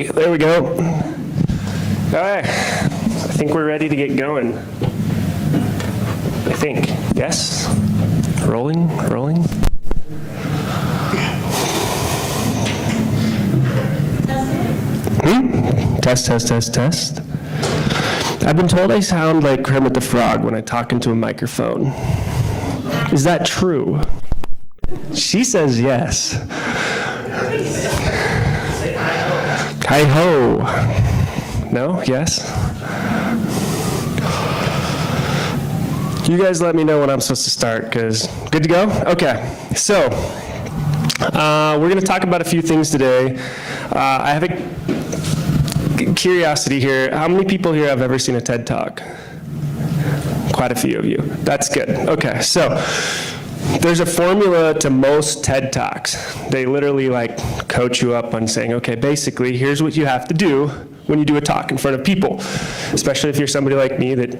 Okay, there we go. All right, I think we're ready to get going. I think, yes? Rolling. Test. I've been told I sound like Kermit the Frog when I talk into a microphone. Is that true? She says yes. Hi-ho. No? Yes? You guys let me know when I'm supposed to start, because good to go? Okay, so we're going to talk about a few things today. I have a curiosity here. How many people here have ever seen a TED Talk? Quite a few of you. That's good. Okay, so there's a formula to most TED Talks. They literally coach you up on saying, okay, basically, here's what you have to do when you do a talk in front of people, especially if you're somebody like me that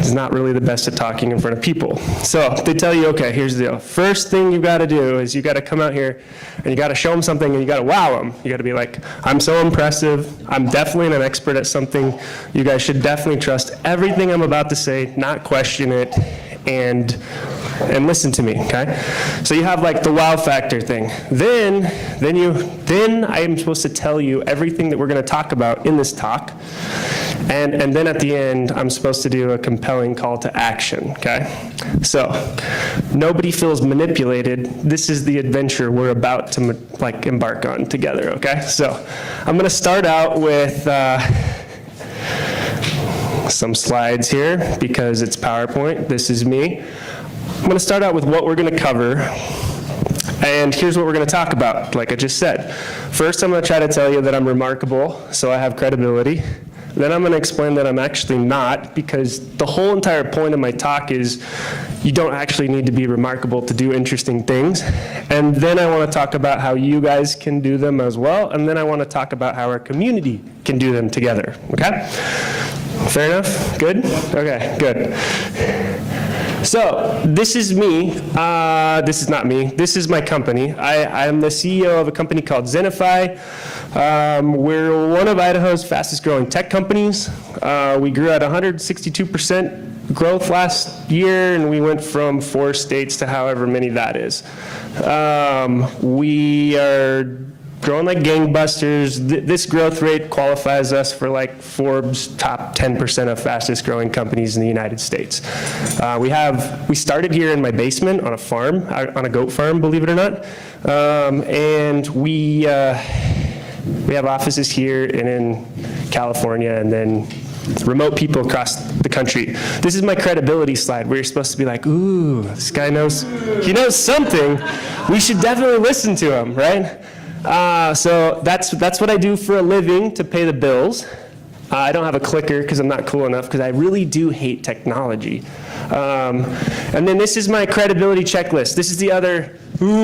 is not really the best at talking in front of people. So they tell you, okay, here's the deal. First thing you got to do is you got to come out here and you got to show them something and you got to wow them. You got to be like, I'm so impressive. I'm definitely an expert at something. You guys should definitely trust everything I'm about to say, not question it, and listen to me, okay? So you have the wow factor thing. Then I am supposed to tell you everything that we're going to talk about in this talk. And then at the end, I'm supposed to do a compelling call to action, okay? So nobody feels manipulated. This is the adventure we're about to embark on together, okay? So I'm going to start out with some slides here because it's PowerPoint. This is me. I'm going to start out with what we're going to cover. And here's what we're going to talk about, like I just said. First, I'm going to try to tell you that I'm remarkable, so I have credibility. Then I'm going to explain that I'm actually not, because the whole entire point of my talk is you don't actually need to be remarkable to do interesting things. And then I want to talk about how you guys can do them as well. And then I want to talk about how our community can do them together. Okay? Fair enough? Good? Okay, good. So this is me. This is not me. This is my company. I am the CEO of a company called Zennify. We're one of Idaho's fastest growing tech companies. We grew at 162% growth last year, and we went from 4 states to however many that is. We are growing like gangbusters. This growth rate qualifies us for Forbes top 10% of fastest growing companies in the United States. We started here in my basement on a farm, on a goat farm, believe it or not. And we have offices here and in California, and then remote people across the country. This is my credibility slide where you're supposed to be like, ooh, this guy knows, he knows something. We should definitely listen to him, right? So that's what I do for a living to pay the bills. I don't have a clicker because I'm not cool enough, because I really do hate technology. And then this is my credibility checklist. This is the other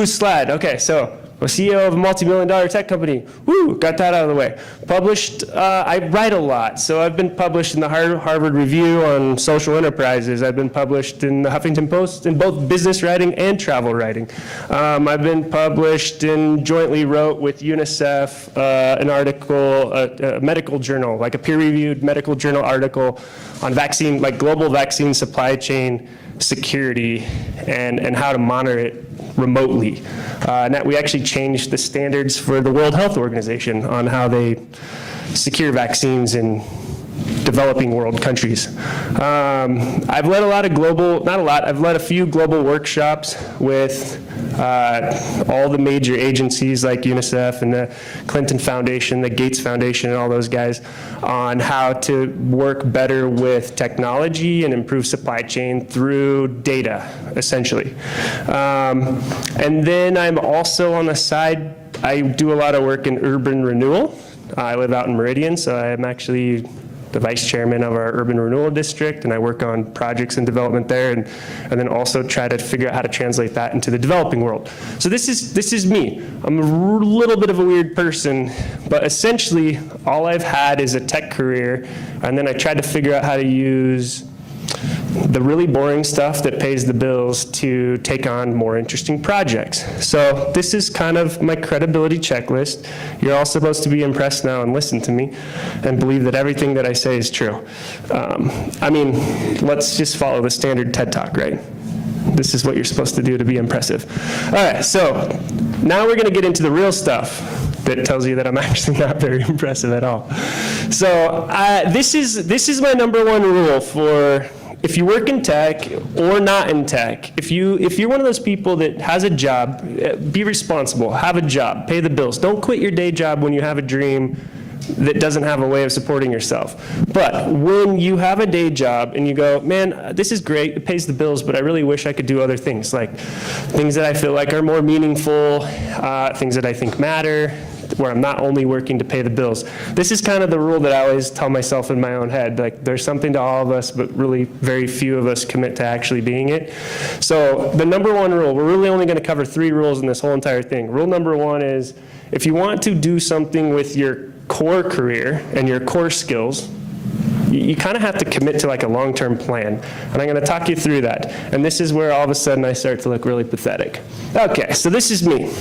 slide. Okay, so I'm CEO of a multi-million-dollar tech company. Woo, got that out of the way. Published, I write a lot. So I've been published in the Harvard Review on social enterprises. I've been published in the Huffington Post in both business writing and travel writing. I've been published and jointly wrote with UNICEF an article, a medical journal, like a peer-reviewed medical journal article on vaccine, global vaccine supply chain security and how to monitor it remotely. And that we actually changed the standards for the World Health Organization on how they secure vaccines in developing world countries. I've led I've led a few global workshops with all the major agencies like UNICEF and the Clinton Foundation, the Gates Foundation, and all those guys on how to work better with technology and improve supply chain through data, essentially. And then I'm also on the side, I do a lot of work in urban renewal. I live out in Meridian, so I'm actually the vice chairman of our urban renewal district, and I work on projects and development there, and then also try to figure out how to translate that into the developing world. So this is me. I'm a little bit of a weird person, but essentially all I've had is a tech career, and then I tried to figure out how to use the really boring stuff that pays the bills to take on more interesting projects. So this is kind of my credibility checklist. You're all supposed to be impressed now and listen to me and believe that everything that I say is true. I mean, let's just follow the standard TED Talk, right? This is what you're supposed to do to be impressive. All right, so now we're gonna get into the real stuff that tells you that I'm actually not very impressive at all. So this is my number one rule for if you work in tech or not in tech. If you're one of those people that has a job, be responsible, have a job, pay the bills. Don't quit your day job when you have a dream that doesn't have a way of supporting yourself. But when you have a day job and you go, man, this is great, it pays the bills, but I really wish I could do other things, like things that I feel like are more meaningful, things that I think matter, where I'm not only working to pay the bills. This is kind of the rule that I always tell myself in my own head, like there's something to all of us, but really very few of us commit to actually being it. So the number one rule, we're really only gonna cover 3 rules in this whole entire thing. Rule number 1 is, if you want to do something with your core career and your core skills, you kind of have to commit to like a long-term plan. And I'm going to talk you through that. And this is where all of a sudden I start to look really pathetic. Okay, so this is me.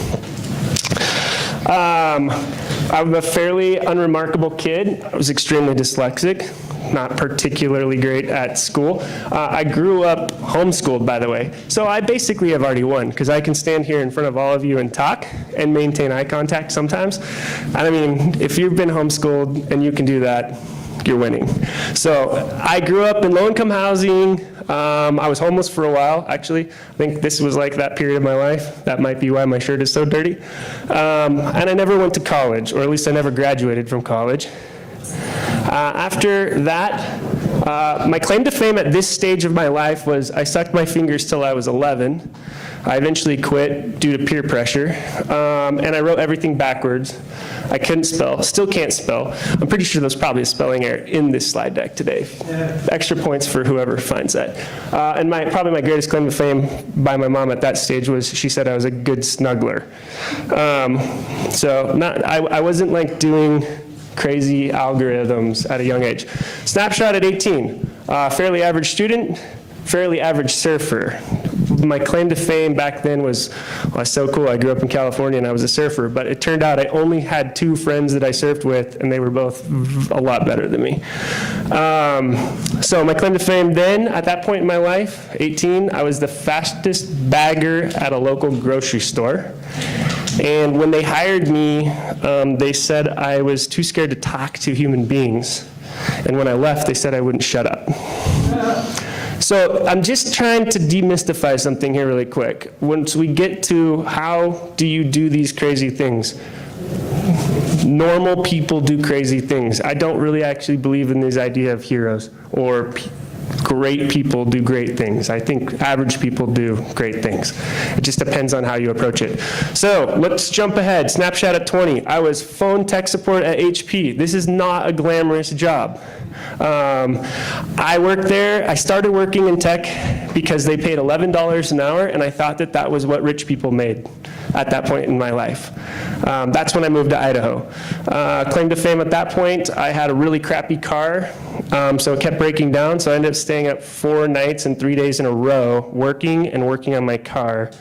I'm a fairly unremarkable kid. I was extremely dyslexic, not particularly great at school. I grew up homeschooled, by the way. So I basically have already won, because I can stand here in front of all of you and talk and maintain eye contact sometimes. I mean, if you've been homeschooled and you can do that, you're winning. So I grew up in low-income housing. I was homeless for a while, actually. I think this was like that period of my life. That might be why my shirt is so dirty. And I never went to college, or at least I never graduated from college. After that, my claim to fame at this stage of my life was I sucked my fingers till I was 11. I eventually quit due to peer pressure, and I wrote everything backwards. I couldn't spell, still can't spell. I'm pretty sure there's probably a spelling error in this slide deck today. Yeah. Extra points for whoever finds that. And probably my greatest claim to fame by my mom at that stage was she said I was a good snuggler. I wasn't like doing crazy algorithms at a young age. Snapshot at 18, fairly average student, fairly average surfer. My claim to fame back then was, well, so cool, I grew up in California and I was a surfer, but it turned out I only had 2 friends that I surfed with, and they were both a lot better than me. So my claim to fame then, at that point in my life, 18, I was the fastest bagger at a local grocery store. And when they hired me, they said I was too scared to talk to human beings. And when I left, they said I wouldn't shut up. So I'm just trying to demystify something here really quick. Once we get to how do you do these crazy things, normal people do crazy things. I don't really actually believe in this idea of heroes or great people do great things. I think average people do great things. It just depends on how you approach it. So let's jump ahead. Snapshot at 20. I was phone tech support at HP. This is not a glamorous job. I worked there. I started working in tech because they paid $11 an hour, and I thought that that was what rich people made at that point in my life. That's when I moved to Idaho. Claim to fame at that point, I had a really crappy car, so it kept breaking down, so I ended up staying up 4 nights and 3 days in a row, working on my car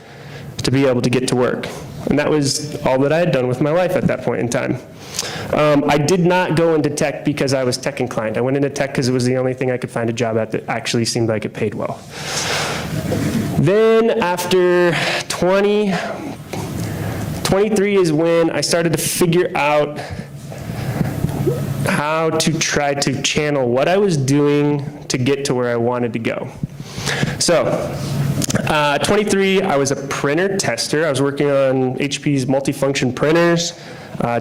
to be able to get to work. And that was all that I had done with my life at that point in time. I did not go into tech because I was tech inclined. I went into tech because it was the only thing I could find a job at that actually seemed like it paid well. Then after 23 is when I started to figure out how to try to channel what I was doing to get to where I wanted to go. So 23, I was a printer tester. I was working on HP's multifunction printers,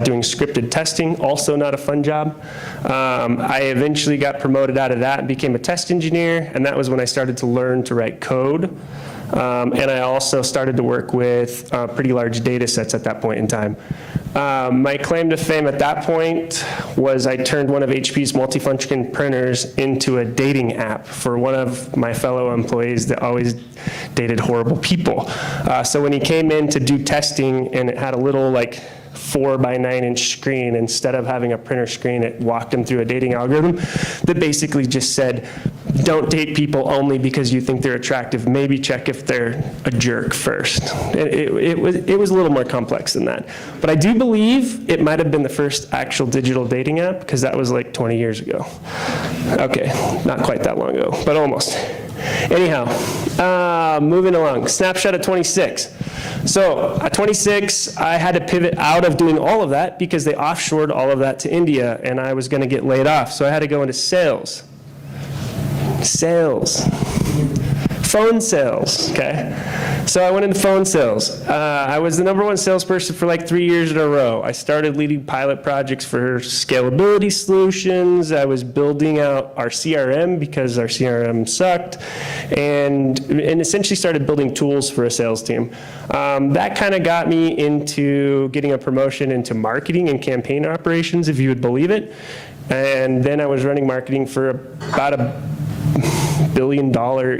doing scripted testing, also not a fun job. I eventually got promoted out of that and became a test engineer, and that was when I started to learn to write code. And I also started to work with pretty large data sets at that point in time. My claim to fame at that point was I turned one of HP's multifunction printers into a dating app for one of my fellow employees that always dated horrible people. So when he came in to do testing and it had a little like 4 by 9 inch screen, instead of having a printer screen, it walked him through a dating algorithm that basically just said, don't date people only because you think they're attractive. Maybe check if they're a jerk first. It was a little more complex than that. But I do believe it might have been the first actual digital dating app, because that was like 20 years ago. Okay, not quite that long ago, but almost. Anyhow, moving along, snapshot at 26. So at 26, I had to pivot out of doing all of that because they offshored all of that to India, and I was going to get laid off. So I had to go into sales. Phone sales, okay? So I went into phone sales. I was the #1 salesperson for like 3 years in a row. I started leading pilot projects for scalability solutions. I was building out our CRM because our CRM sucked, and essentially started building tools for a sales team. That kind of got me into getting a promotion into marketing and campaign operations, if you would believe it. And then I was running marketing for about $1 billion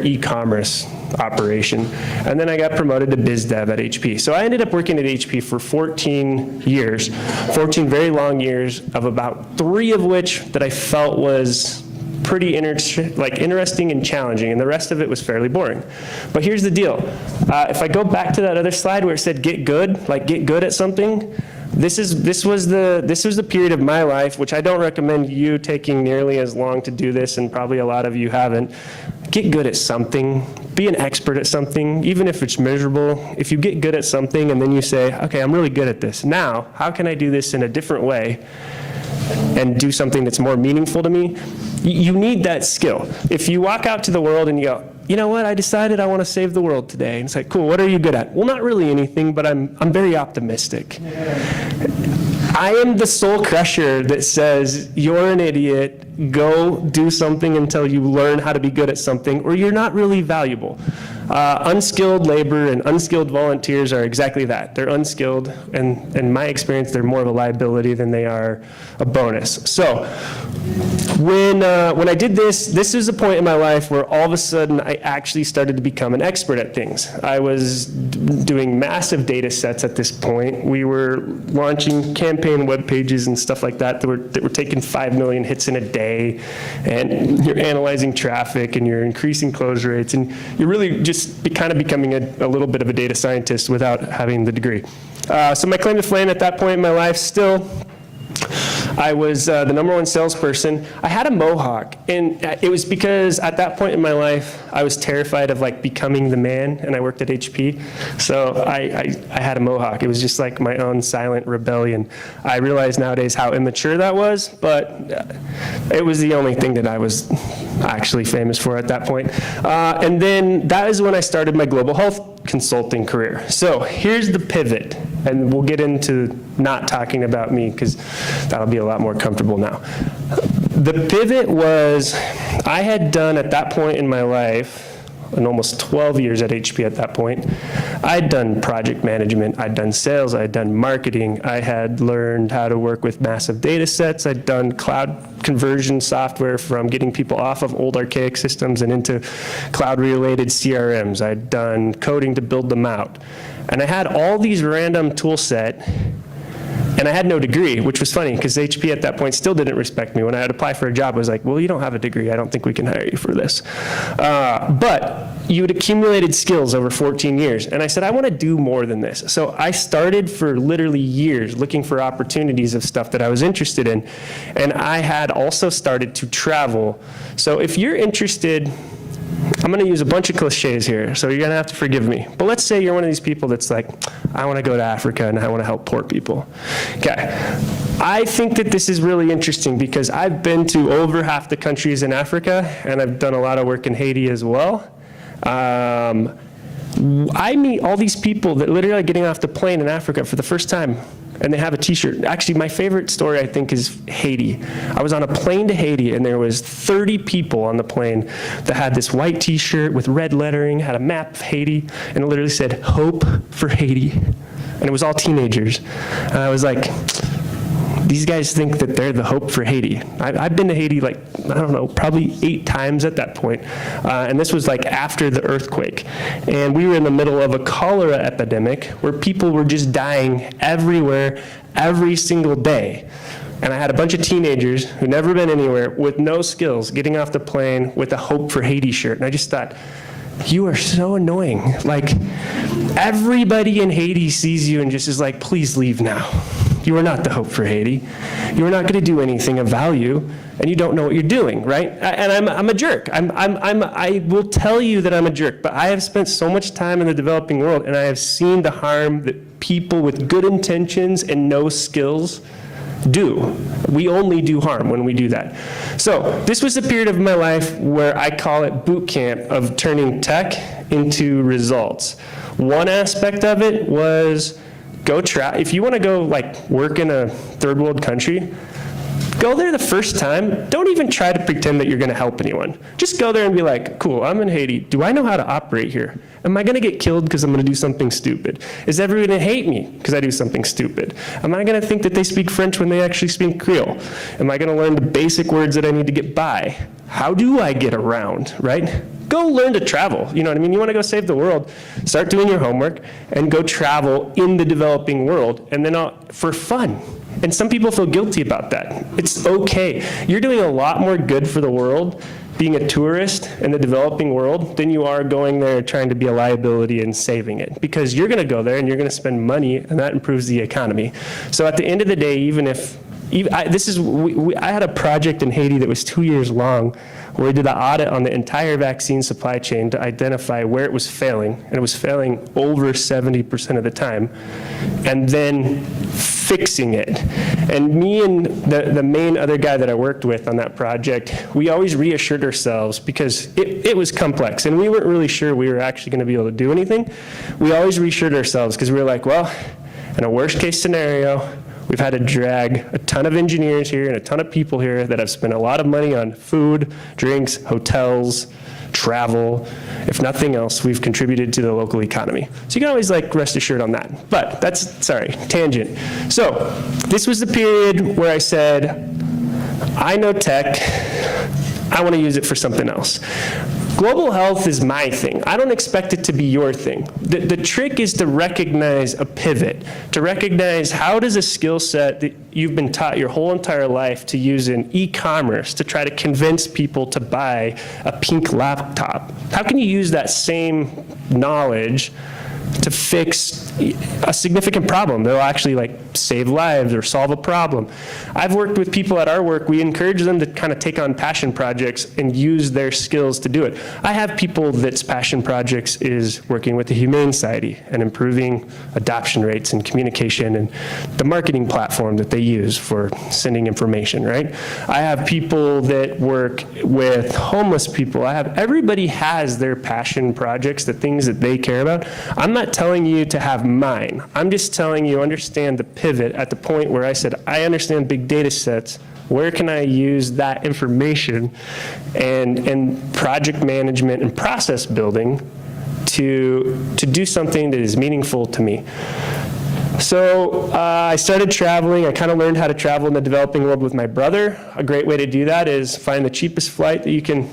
e-commerce operation. And then I got promoted to biz dev at HP. So I ended up working at HP for 14 years, 14 very long years, of about 3 of which that I felt was pretty interesting and challenging, and the rest of it was fairly boring. But here's the deal. If I go back to that other slide where it said get good, like get good at something, this was the period of my life, which I don't recommend you taking nearly as long to do this, and probably a lot of you haven't. Get good at something. Be an expert at something, even if it's miserable. If you get good at something and then you say, okay, I'm really good at this. Now, how can I do this in a different way and do something that's more meaningful to me? You need that skill. If you walk out to the world and you go, you know what, I decided I want to save the world today. And it's like, cool, what are you good at? Well, not really anything, but I'm very optimistic. I am the soul crusher that says, you're an idiot, go do something until you learn how to be good at something, or you're not really valuable. Unskilled labor and unskilled volunteers are exactly that. They're unskilled, and in my experience, they're more of a liability than they are a bonus. So when I did this was a point in my life where all of a sudden I actually started to become an expert at things. I was doing massive data sets at this point. We were launching campaign web pages and stuff like that that were taking 5 million hits in a day, and you're analyzing traffic and you're increasing close rates, and you're really just kind of becoming a little bit of a data scientist without having the degree. So my claim to fame at that point in my life, still, I was the #1 salesperson. I had a mohawk, and it was because at that point in my life, I was terrified of like becoming the man, and I worked at HP. So I had a mohawk. It was just like my own silent rebellion. I realize nowadays how immature that was, but it was the only thing that I was actually famous for at that point. And then that is when I started my global health consulting career. So here's the pivot, and we'll get into not talking about me because that'll be a lot more comfortable now. The pivot was, I had done at that point in my life, in almost 12 years at HP at that point, I'd done project management, I'd done sales, I'd done marketing, I had learned how to work with massive data sets, I'd done cloud conversion software from getting people off of old archaic systems and into cloud-related CRMs, I'd done coding to build them out. And I had all these random tool set, and I had no degree, which was funny because HP at that point still didn't respect me. When I had to apply for a job, I was like, well, you don't have a degree. I don't think we can hire you for this. But you had accumulated skills over 14 years. And I said, I want to do more than this. So I started for literally years looking for opportunities of stuff that I was interested in. And I had also started to travel. So if you're interested, I'm going to use a bunch of cliches here, so you're going to have to forgive me. But let's say you're one of these people that's like, I want to go to Africa and I want to help poor people. Okay. I think that this is really interesting because I've been to over half the countries in Africa, and I've done a lot of work in Haiti as well. I meet all these people that literally are getting off the plane in Africa for the first time, and they have a t-shirt. Actually, my favorite story, I think, is Haiti. I was on a plane to Haiti, and there was 30 people on the plane that had this white t-shirt with red lettering, had a map of Haiti, and it literally said, "Hope for Haiti." And it was all teenagers. And I was like, these guys think that they're the hope for Haiti. I've been to Haiti like, I don't know, probably 8 times at that point. And this was like after the earthquake. And we were in the middle of a cholera epidemic where people were just dying everywhere, every single day. And I had a bunch of teenagers who'd never been anywhere with no skills getting off the plane with a Hope for Haiti shirt. And I just thought, you are so annoying. Like, everybody in Haiti sees you and just is like, please leave now. You are not the Hope for Haiti. You are not going to do anything of value, and you don't know what you're doing, right? And I'm a jerk. I will tell you that I'm a jerk, but I have spent so much time in the developing world, and I have seen the harm that people with good intentions and no skills do. We only do harm when we do that. So this was a period of my life where I call it boot camp of turning tech into results. One aspect of it was if you want to go like work in a third world country, go there the first time. Don't even try to pretend that you're going to help anyone. Just go there and be like, cool, I'm in Haiti. Do I know how to operate here? Am I going to get killed because I'm going to do something stupid? Is everyone going to hate me because I do something stupid? Am I going to think that they speak French when they actually speak Creole? Am I going to learn the basic words that I need to get by? How do I get around, right? Go learn to travel. You know what I mean? You want to go save the world, start doing your homework and go travel in the developing world, and then for fun. And some people feel guilty about that. It's okay. You're doing a lot more good for the world being a tourist in the developing world than you are going there trying to be a liability and saving it. Because you're going to go there and you're going to spend money, and that improves the economy. So at the end of the day, I had a project in Haiti that was 2 years long where we did an audit on the entire vaccine supply chain to identify where it was failing, and it was failing over 70% of the time, and then fixing it. And me and the main other guy that I worked with on that project, we always reassured ourselves, because it was complex, and we weren't really sure we were actually going to be able to do anything. We always reassured ourselves, because we were like, well, in a worst case scenario, we've had to drag a ton of engineers here and a ton of people here that have spent a lot of money on food, drinks, hotels, travel. If nothing else, we've contributed to the local economy. So you can always rest assured on that. But tangent. So this was the period where I said, I know tech, I want to use it for something else. Global health is my thing. I don't expect it to be your thing. The trick is to recognize a pivot, to recognize how does a skill set that you've been taught your whole entire life to use in e-commerce to try to convince people to buy a pink laptop. How can you use that same knowledge to fix a significant problem that'll actually save lives or solve a problem? I've worked with people at our work. We encourage them to kind of take on passion projects and use their skills to do it. I have people that's passion projects is working with the Humane Society and improving adoption rates and communication and the marketing platform that they use for sending information, right? I have people that work with homeless people. Everybody has their passion projects, the things that they care about. I'm not telling you to have mine. I'm just telling you understand the pivot at the point where I said, I understand big data sets. Where can I use that information and project management and process building to do something that is meaningful to me? So I started traveling. I kind of learned how to travel in the developing world with my brother. A great way to do that is find the cheapest flight that you can.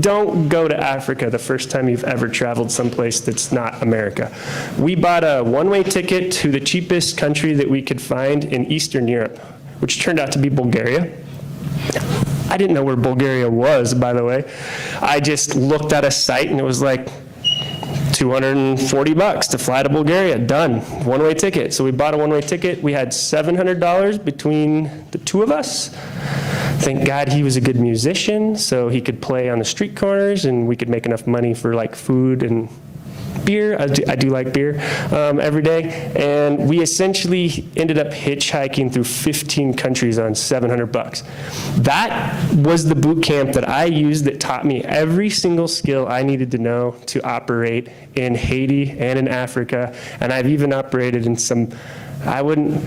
Don't go to Africa the first time you've ever traveled someplace that's not America. We bought a one-way ticket to the cheapest country that we could find in Eastern Europe, which turned out to be Bulgaria. I didn't know where Bulgaria was, by the way. I just looked at a site and it was like $240 to fly to Bulgaria, done, one-way ticket. So we bought a one-way ticket. We had $700 between the two of us. Thank God he was a good musician, so he could play on the street corners and we could make enough money for food and beer. I do like beer every day. And we essentially ended up hitchhiking through 15 countries on $700. That was the boot camp that I used that taught me every single skill I needed to know to operate in Haiti and in Africa. And I've even operated in some,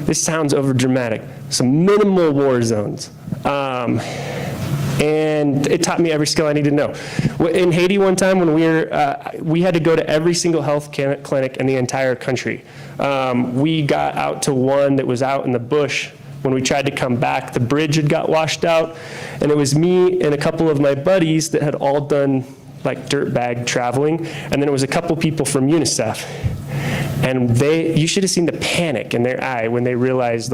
this sounds over dramatic, some minimal war zones. And it taught me every skill I need to know. In Haiti one time when we had to go to every single health clinic in the entire country. We got out to one that was out in the bush. When we tried to come back, the bridge had got washed out, and it was me and a couple of my buddies that had all done dirtbag traveling, and then it was a couple people from UNICEF. And you should have seen the panic in their eye when they realized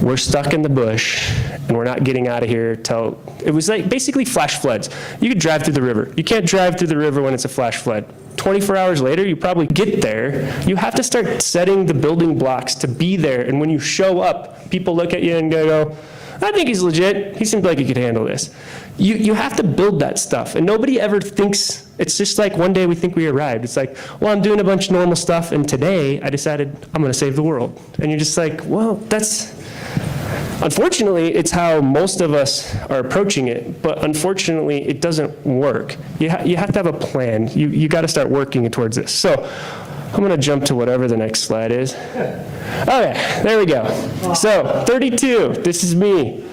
we're stuck in the bush and we're not getting out of here till, it was like basically flash floods. You could drive through the river. You can't drive through the river when it's a flash flood. 24 hours later, you probably get there. You have to start setting the building blocks to be there. And when you show up, people look at you and go, I think he's legit. He seems like he could handle this. You have to build that stuff. And nobody ever thinks, it's just like one day we think we arrived. It's like, well, I'm doing a bunch of normal stuff, and today I decided I'm going to save the world. And you're just like, well, unfortunately, it's how most of us are approaching it, but unfortunately, it doesn't work. You have to have a plan. You got to start working towards this. So I'm going to jump to whatever the next slide is. Okay, there we go. So 32, this is me.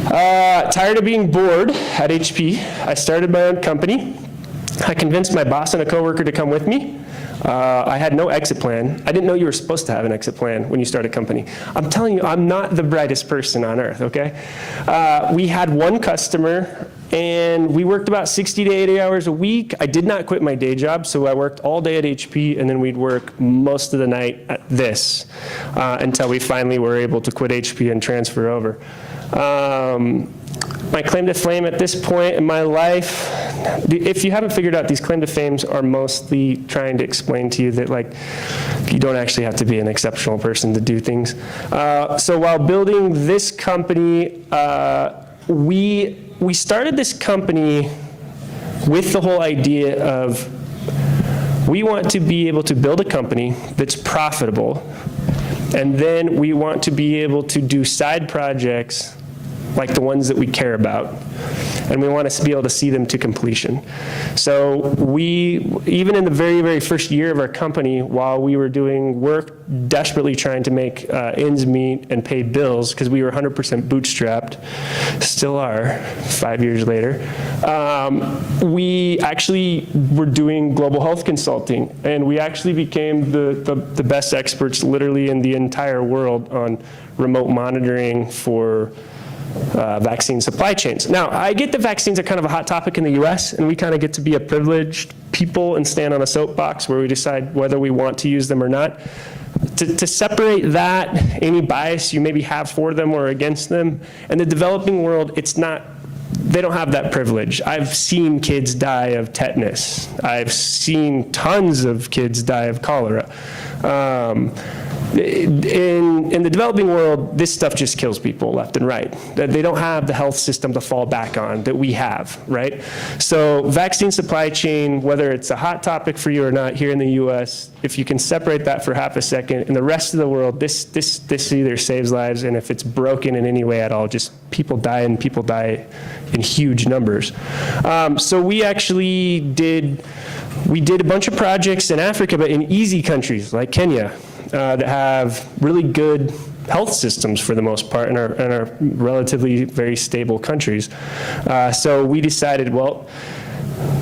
Tired of being bored at HP, I started my own company. I convinced my boss and a coworker to come with me. I had no exit plan. I didn't know you were supposed to have an exit plan when you start a company. I'm telling you, I'm not the brightest person on earth, okay? We had one customer, and we worked about 60 to 80 hours a week. I did not quit my day job, so I worked all day at HP, and then we'd work most of the night at this until we finally were able to quit HP and transfer over. My claim to fame at this point in my life, if you haven't figured out, these claim to fames are mostly trying to explain to you that, like, you don't actually have to be an exceptional person to do things. So while building this company, we started this company with the whole idea of we want to be able to build a company that's profitable, and then we want to be able to do side projects like the ones that we care about, and we want to be able to see them to completion. So even in the very, very first year of our company, while we were doing work, desperately trying to make ends meet and pay bills, because we were 100% bootstrapped, still are 5 years later, we actually were doing global health consulting, and we actually became the best experts literally in the entire world on remote monitoring for vaccine supply chains. Now, I get that vaccines are kind of a hot topic in the US, and we kind of get to be a privileged people and stand on a soapbox where we decide whether we want to use them or not. To separate that, any bias you maybe have for them or against them, in the developing world, they don't have that privilege. I've seen kids die of tetanus. I've seen tons of kids die of cholera. In the developing world, this stuff just kills people left and right. They don't have the health system to fall back on that we have, right? So vaccine supply chain, whether it's a hot topic for you or not here in the US, if you can separate that for half a second, in the rest of the world, this either saves lives, and if it's broken in any way at all, just people die, and people die in huge numbers. So we actually did a bunch of projects in Africa, but in easy countries like Kenya, that have really good health systems for the most part and are relatively very stable countries. So we decided, well,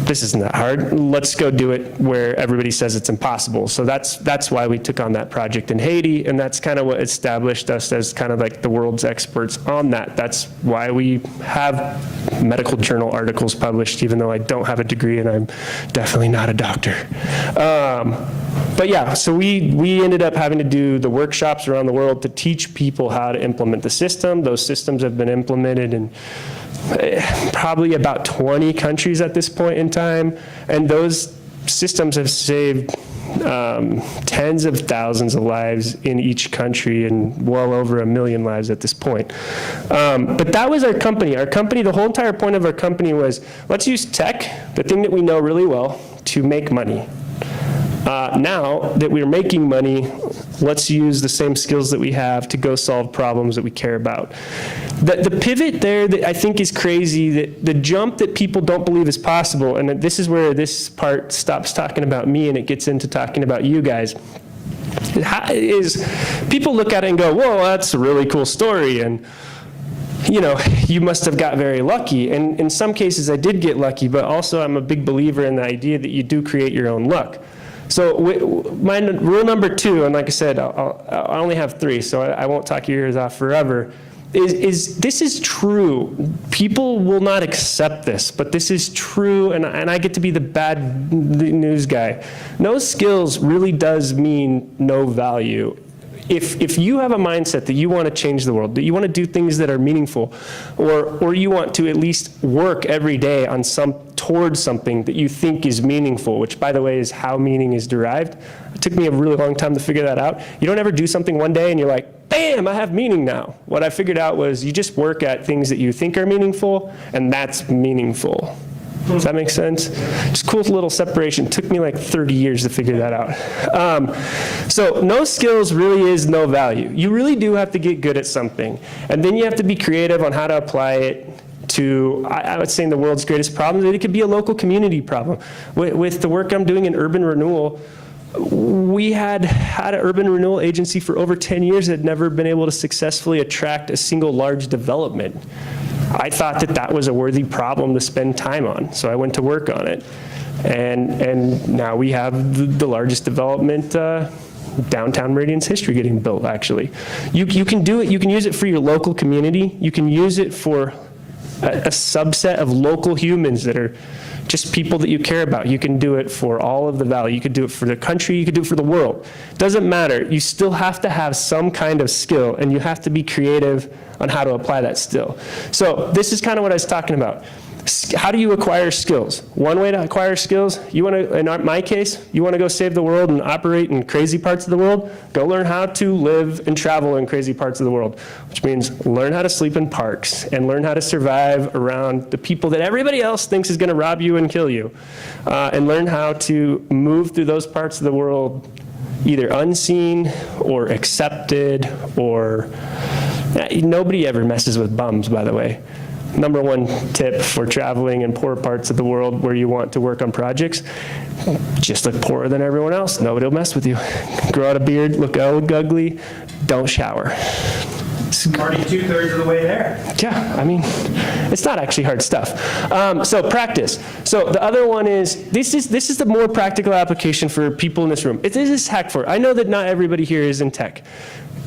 this isn't that hard. Let's go do it where everybody says it's impossible. So that's why we took on that project in Haiti, and that's kind of what established us as kind of like the world's experts on that. That's why we have medical journal articles published, even though I don't have a degree and I'm definitely not a doctor. But yeah, so we ended up having to do the workshops around the world to teach people how to implement the system. Those systems have been implemented in probably about 20 countries at this point in time, and those systems have saved tens of thousands of lives in each country and well over 1 million lives at this point. But that was our company. The whole entire point of our company was, let's use tech, the thing that we know really well, to make money. Now that we're making money, let's use the same skills that we have to go solve problems that we care about. The pivot there that I think is crazy, that the jump that people don't believe is possible, and this is where this part stops talking about me and it gets into talking about you guys, is people look at it and go, whoa, that's a really cool story, and you know, you must have got very lucky. And in some cases I did get lucky, but also I'm a big believer in the idea that you do create your own luck. So my rule number 2, and like I said, I only have 3, so I won't talk your ears off forever, is this is true. People will not accept this, but this is true, and I get to be the bad news guy. No skills really does mean no value. if you have a mindset that you want to change the world, that you want to do things that are meaningful, or you want to at least work every day on towards something that you think is meaningful, which by the way is how meaning is derived. It took me a really long time to figure that out. You don't ever do something one day and you're like, bam, I have meaning now. What I figured out was you just work at things that you think are meaningful, and that's meaningful. Does that make sense? Just cool little separation. Took me like 30 years to figure that out. So no skills really is no value. You really do have to get good at something. And then you have to be creative on how to apply it to, I would say, the world's greatest problems. It could be a local community problem. With the work I'm doing in urban renewal, we had an urban renewal agency for over 10 years that had never been able to successfully attract a single large development. I thought that was a worthy problem to spend time on, so I went to work on it. And now we have the largest development downtown Meridian's history getting built, actually. You can do it, you can use it for your local community, you can use it for a subset of local humans that are just people that you care about. You can do it for all of the valley. You could do it for the country. You could do it for the world. Doesn't matter. You still have to have some kind of skill, and you have to be creative on how to apply that skill. So this is kind of what I was talking about. How do you acquire skills? One way to acquire skills, you want to, in my case, you want to go save the world and operate in crazy parts of the world, go learn how to live and travel in crazy parts of the world, which means learn how to sleep in parks and learn how to survive around the people that everybody else thinks is going to rob you and kill you, and learn how to move through those parts of the world either unseen or accepted, or nobody ever messes with bums, by the way. Number one tip for traveling in poor parts of the world where you want to work on projects, just look poorer than everyone else. Nobody will mess with you. Grow out a beard, look ugly, don't shower. Already 2/3 of the way there. Yeah, I mean, it's not actually hard stuff. So practice. So the other one is, this is the more practical application for people in this room. This is Hackfort. I know that not everybody here is in tech.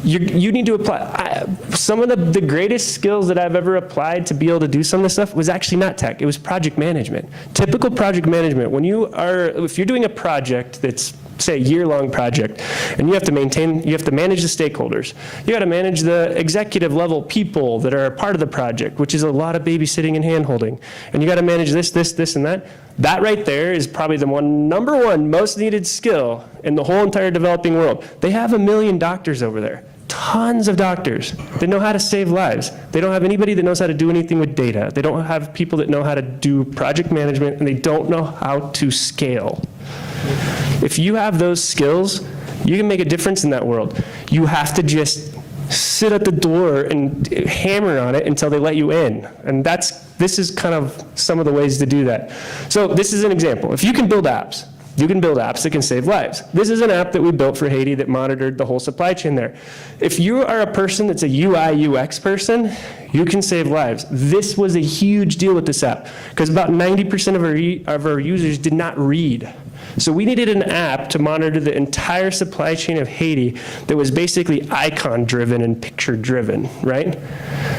You need to apply. Some of the greatest skills that I've ever applied to be able to do some of this stuff was actually not tech. It was project management. Typical project management. If you're doing a project that's, say, a year-long project, and you have to manage the stakeholders. You got to manage the executive level people that are a part of the project, which is a lot of babysitting and hand-holding. And you got to manage this, and that. That right there is probably the number one most needed skill in the whole entire developing world. They have 1 million doctors over there. Tons of doctors that know how to save lives. They don't have anybody that knows how to do anything with data. They don't have people that know how to do project management, and they don't know how to scale. If you have those skills, you can make a difference in that world. You have to just sit at the door and hammer on it until they let you in. And this is kind of some of the ways to do that. So this is an example. If you can build apps, you can build apps that can save lives. This is an app that we built for Haiti that monitored the whole supply chain there. If you are a person that's a UI, UX person, you can save lives. This was a huge deal with this app because about 90% of our users did not read. So we needed an app to monitor the entire supply chain of Haiti that was basically icon-driven and picture-driven, right?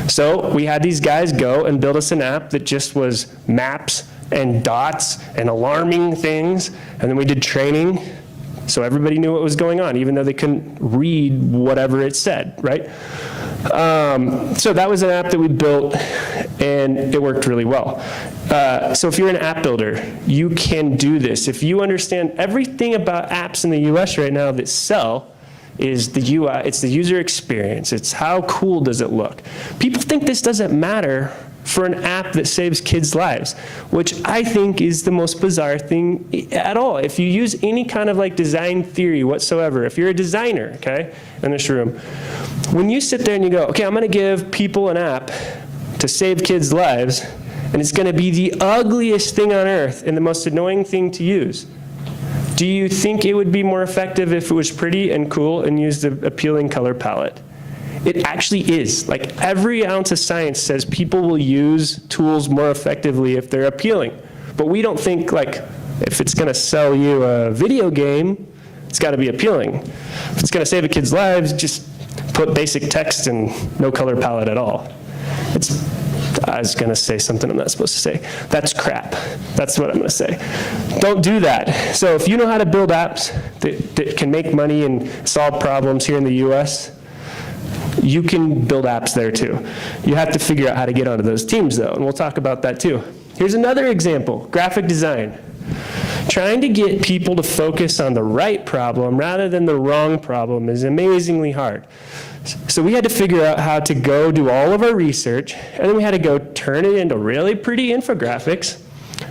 So we had these guys go and build us an app that just was maps and dots and alarming things, and then we did training so everybody knew what was going on, even though they couldn't read whatever it said, right? So that was an app that we built, and it worked really well. So if you're an app builder, you can do this. If you understand everything about apps in the US right now that sell is the UI, it's the user experience, it's how cool does it look. People think this doesn't matter for an app that saves kids' lives, which I think is the most bizarre thing at all. If you use any kind of like design theory whatsoever, if you're a designer, okay, in this room, when you sit there and you go, okay, I'm gonna give people an app to save kids' lives, and it's gonna be the ugliest thing on earth and the most annoying thing to use. Do you think it would be more effective if it was pretty and cool and used an appealing color palette? It actually is. Like every ounce of science says people will use tools more effectively if they're appealing. But we don't think like if it's gonna sell you a video game, it's gotta be appealing. If it's gonna save a kid's lives, just put basic text and no color palette at all. I was going to say something I'm not supposed to say. That's crap. That's what I'm going to say. Don't do that. So if you know how to build apps that can make money and solve problems here in the US, you can build apps there too. You have to figure out how to get onto those teams though, and we'll talk about that too. Here's another example, graphic design. Trying to get people to focus on the right problem rather than the wrong problem is amazingly hard. So we had to figure out how to go do all of our research, and then we had to go turn it into really pretty infographics.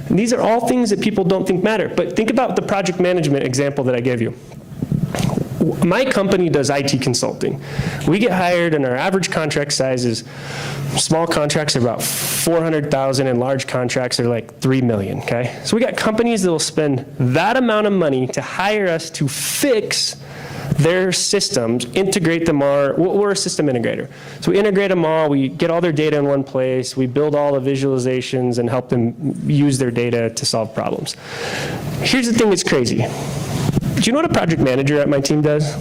And these are all things that people don't think matter. But think about the project management example that I gave you. My company does IT consulting. We get hired, and our average contract size is, small contracts are about 400,000 and large contracts are like 3 million, okay? So we got companies that will spend that amount of money to hire us to fix their systems, integrate them all. We're a system integrator. So we integrate them all, we get all their data in one place, we build all the visualizations and help them use their data to solve problems. Here's the thing that's crazy. Do you know what a project manager at my team does?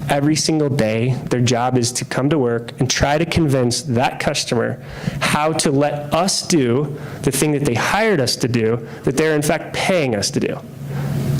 Every single day, their job is to come to work and try to convince that customer how to let us do the thing that they hired us to do, that they're in fact paying us to do.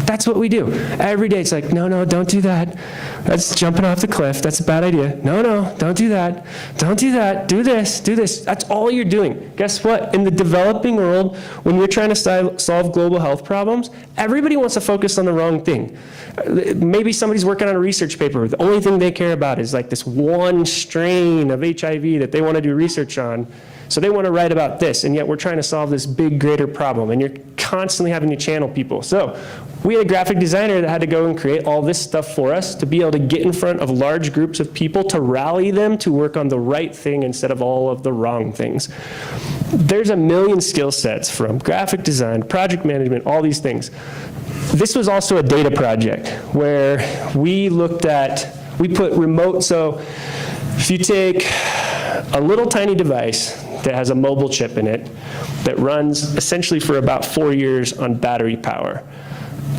That's what we do. Every day it's like, no, don't do that. That's jumping off the cliff. That's a bad idea. No, don't do that. Don't do that. Do this, do this. That's all you're doing. Guess what? In the developing world, when you're trying to solve global health problems, everybody wants to focus on the wrong thing. Maybe somebody's working on a research paper. The only thing they care about is like this one strain of HIV that they want to do research on. So they want to write about this, and yet we're trying to solve this big, greater problem, and you're constantly having to channel people. So we had a graphic designer that had to go and create all this stuff for us to be able to get in front of large groups of people to rally them to work on the right thing instead of all of the wrong things. There's a million skill sets from graphic design, project management, all these things. This was also a data project where we put remote, so if you take a little tiny device that has a mobile chip in it that runs essentially for about 4 years on battery power.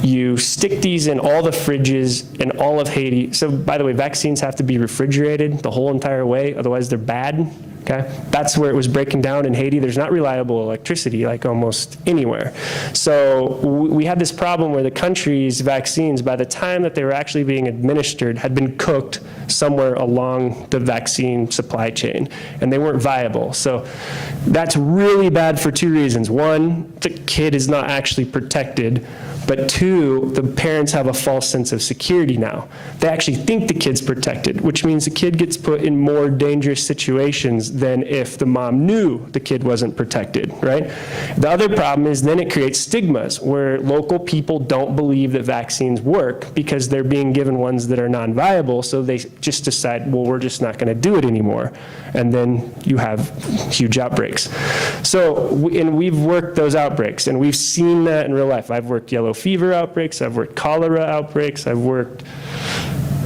You stick these in all the fridges in all of Haiti. So by the way, vaccines have to be refrigerated the whole entire way, otherwise they're bad. Okay? That's where it was breaking down in Haiti. There's not reliable electricity like almost anywhere. So we had this problem where the country's vaccines, by the time that they were actually being administered, had been cooked somewhere along the vaccine supply chain, and they weren't viable. So that's really bad for two reasons. One, the kid is not actually protected, but two, the parents have a false sense of security now. They actually think the kid's protected, which means the kid gets put in more dangerous situations than if the mom knew the kid wasn't protected, right? The other problem is then it creates stigmas where local people don't believe that vaccines work because they're being given ones that are non-viable, so they just decide, well, we're just not gonna do it anymore. And then you have huge outbreaks. So, and we've worked those outbreaks, and we've seen that in real life. I've worked yellow fever outbreaks, I've worked cholera outbreaks, I've worked,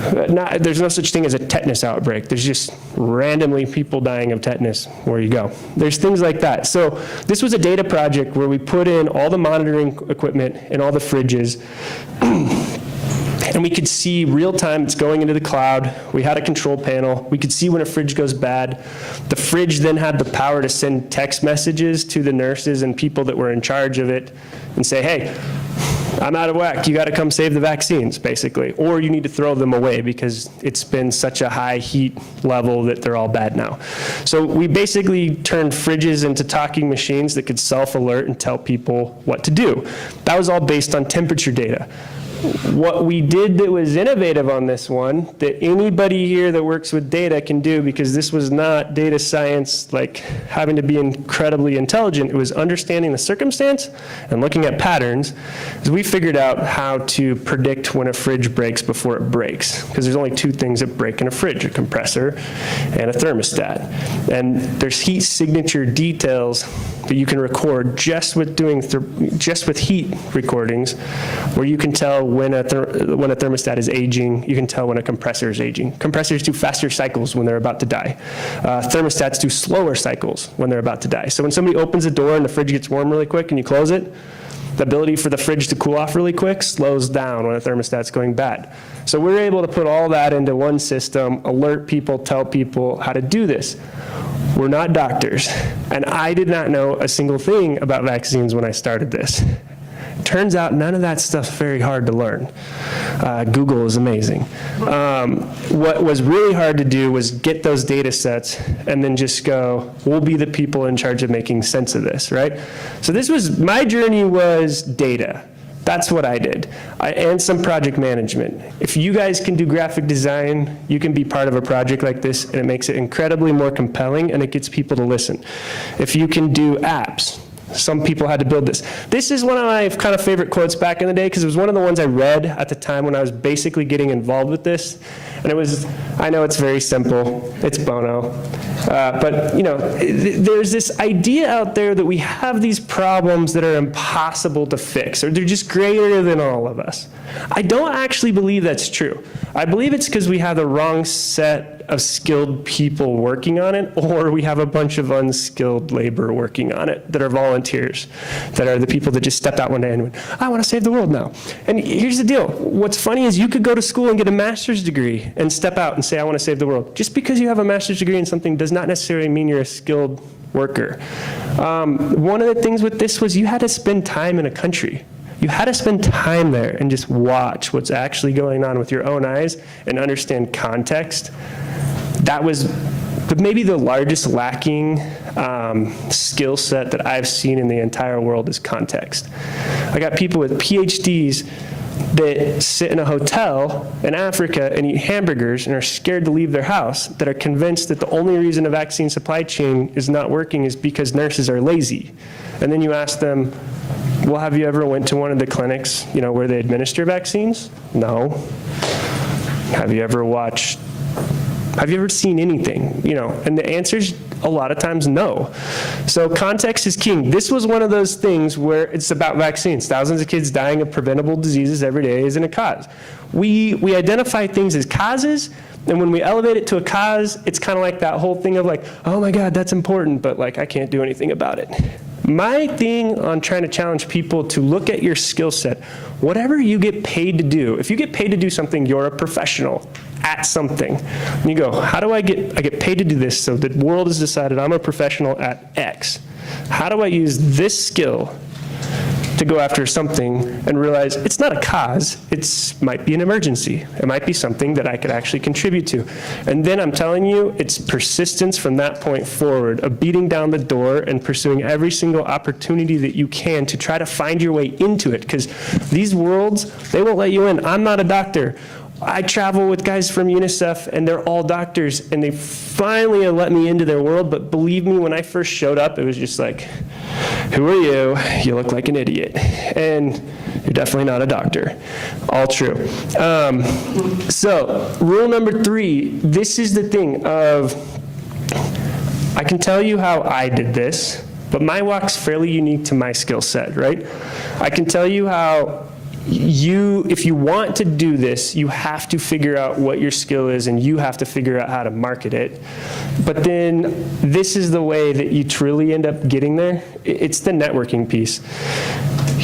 there's no such thing as a tetanus outbreak. There's just randomly people dying of tetanus where you go. There's things like that. So this was a data project where we put in all the monitoring equipment and all the fridges, and we could see real time, it's going into the cloud. We had a control panel. We could see when a fridge goes bad. The fridge then had the power to send text messages to the nurses and people that were in charge of it and say, hey, I'm out of whack, you gotta come save the vaccines, basically. Or you need to throw them away because it's been such a high heat level that they're all bad now. So we basically turned fridges into talking machines that could self-alert and tell people what to do. That was all based on temperature data. What we did that was innovative on this one, that anybody here that works with data can do, because this was not data science like having to be incredibly intelligent, it was understanding the circumstance and looking at patterns, is we figured out how to predict when a fridge breaks before it breaks. Because there's only two things that break in a fridge, a compressor and a thermostat. And there's heat signature details that you can record just with heat recordings, where you can tell when a thermostat is aging. You can tell when a compressor is aging. Compressors do faster cycles when they're about to die. Thermostats do slower cycles when they're about to die. So when somebody opens the door and the fridge gets warm really quick and you close it, the ability for the fridge to cool off really quick slows down when a thermostat's going bad. So we're able to put all that into one system, alert people, tell people how to do this. We're not doctors. And I did not know a single thing about vaccines when I started this. Turns out none of that stuff's very hard to learn. Google is amazing. What was really hard to do was get those data sets and then just go, we'll be the people in charge of making sense of this, right? So my journey was data. That's what I did, and some project management. If you guys can do graphic design, you can be part of a project like this, and it makes it incredibly more compelling, and it gets people to listen. If you can do apps, some people had to build this. This is one of my kind of favorite quotes back in the day, because it was one of the ones I read at the time when I was basically getting involved with this. And it was, I know it's very simple, it's Bono. But there's this idea out there that we have these problems that are impossible to fix, or they're just greater than all of us. I don't actually believe that's true. I believe it's because we have the wrong set of skilled people working on it, or we have a bunch of unskilled labor working on it that are volunteers, that are the people that just stepped out one day and went, I want to save the world now. And here's the deal. What's funny is you could go to school and get a master's degree and step out and say, I want to save the world. Just because you have a master's degree in something does not necessarily mean you're a skilled worker. One of the things with this was you had to spend time in a country. You had to spend time there and just watch what's actually going on with your own eyes and understand context. That was maybe the largest lacking skill set that I've seen in the entire world is context. I got people with PhDs that sit in a hotel in Africa and eat hamburgers and are scared to leave their house, that are convinced that the only reason a vaccine supply chain is not working is because nurses are lazy. And then you ask them, well, have you ever went to one of the clinics, where they administer vaccines? No. Have you ever seen anything? And the answer is a lot of times no. So context is king. This was one of those things where it's about vaccines. Thousands of kids dying of preventable diseases every day isn't a cause. We identify things as causes, and when we elevate it to a cause, it's kind of like that whole thing of like, oh my God, that's important, but I can't do anything about it. My thing on trying to challenge people to look at your skill set, whatever you get paid to do, if you get paid to do something, you're a professional at something. And you go, how do I get paid to do this, so the world has decided I'm a professional at X. How do I use this skill to go after something and realize it's not a cause, it might be an emergency. It might be something that I could actually contribute to. And then I'm telling you, it's persistence from that point forward of beating down the door and pursuing every single opportunity that you can to try to find your way into it, because these worlds, they won't let you in. I'm not a doctor. I travel with guys from UNICEF, and they're all doctors, and they finally let me into their world, but believe me, when I first showed up, it was just like, who are you? You look like an idiot, and you're definitely not a doctor. All true. So, rule number 3, this is the thing of, I can tell you how I did this, but my walk's fairly unique to my skill set, right? I can tell you how if you want to do this, you have to figure out what your skill is, and you have to figure out how to market it. But then this is the way that you truly end up getting there. It's the networking piece.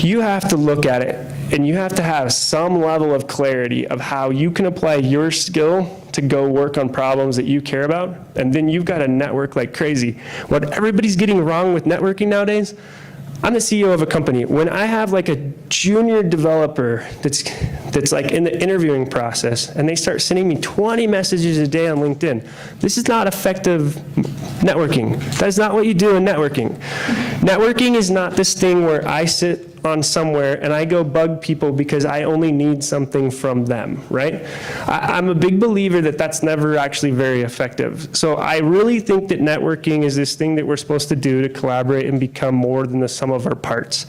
You have to look at it, and you have to have some level of clarity of how you can apply your skill to go work on problems that you care about, and then you've got to network like crazy. What everybody's getting wrong with networking nowadays, I'm the CEO of a company. When I have a junior developer that's in the interviewing process, and they start sending me 20 messages a day on LinkedIn, this is not effective networking. That is not what you do in networking. Networking is not this thing where I sit on somewhere and I go bug people because I only need something from them, right? I'm a big believer that that's never actually very effective. So I really think that networking is this thing that we're supposed to do to collaborate and become more than the sum of our parts.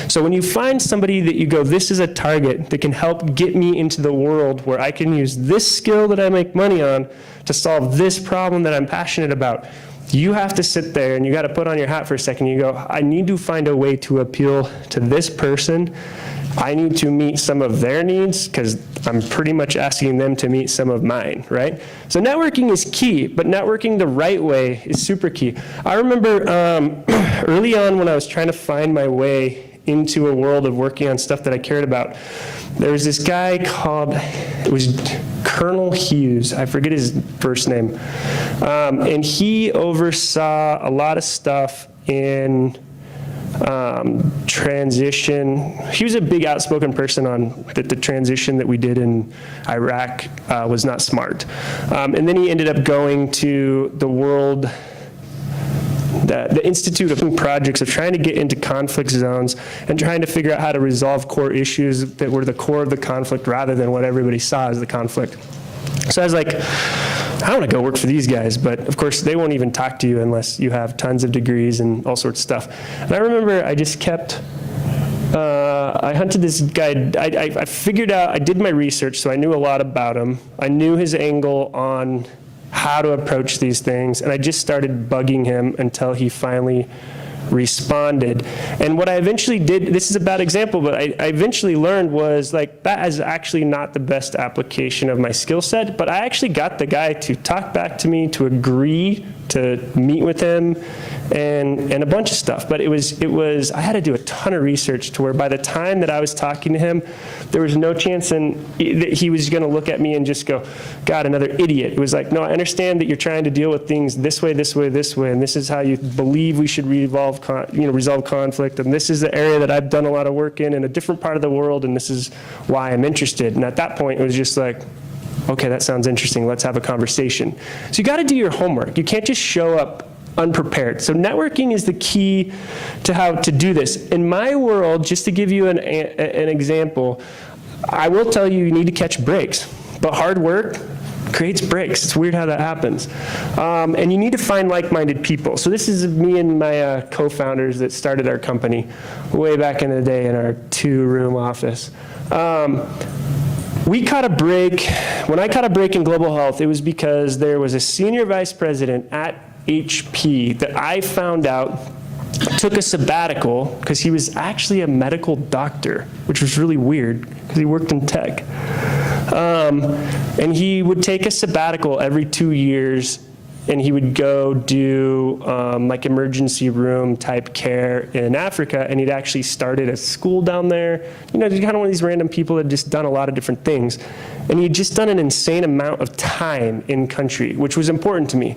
So when you find somebody that you go, this is a target that can help get me into the world where I can use this skill that I make money on to solve this problem that I'm passionate about, you have to sit there and you got to put on your hat for a second. You go, I need to find a way to appeal to this person. I need to meet some of their needs because I'm pretty much asking them to meet some of mine, right? So networking is key, but networking the right way is super key. I remember early on when I was trying to find my way into a world of working on stuff that I cared about. There was this guy called, it was Colonel Hughes, I forget his first name, and he oversaw a lot of stuff in transition. He was a big outspoken person on that the transition that we did in Iraq was not smart. And then he ended up going to the Institute of Projects of trying to get into conflict zones and trying to figure out how to resolve core issues that were the core of the conflict rather than what everybody saw as the conflict. So I was like, I want to go work for these guys, but of course they won't even talk to you unless you have tons of degrees and all sorts of stuff. And I remember I just kept, I hunted this guy, I figured out, I did my research, so I knew a lot about him. I knew his angle on how to approach these things, and I just started bugging him until he finally responded. And what I eventually did, this is a bad example, but I eventually learned was like, that is actually not the best application of my skill set, but I actually got the guy to talk back to me, to agree to meet with him, and a bunch of stuff. But it was I had to do a ton of research to where by the time that I was talking to him, there was no chance that he was going to look at me and just go, God, another idiot. It was like, no, I understand that you're trying to deal with things this way, this way, this way, and this is how you believe we should resolve conflict, and this is the area that I've done a lot of work in a different part of the world, and this is why I'm interested. And at that point, it was just like, okay, that sounds interesting. Let's have a conversation. So you got to do your homework. You can't just show up unprepared. So networking is the key to how to do this. In my world, just to give you an example, I will tell you need to catch breaks, but hard work creates breaks. It's weird how that happens. And you need to find like-minded people. So this is me and my co-founders that started our company way back in the day in our 2-room office. We caught a break. When I caught a break in global health, it was because there was a senior vice president at HP that I found out took a sabbatical because he was actually a medical doctor, which was really weird because he worked in tech. And he would take a sabbatical every 2 years, and he would go do like emergency room type care in Africa, and he'd actually started a school down there. You know, he's kind of one of these random people that had just done a lot of different things. And he'd just done an insane amount of time in country, which was important to me.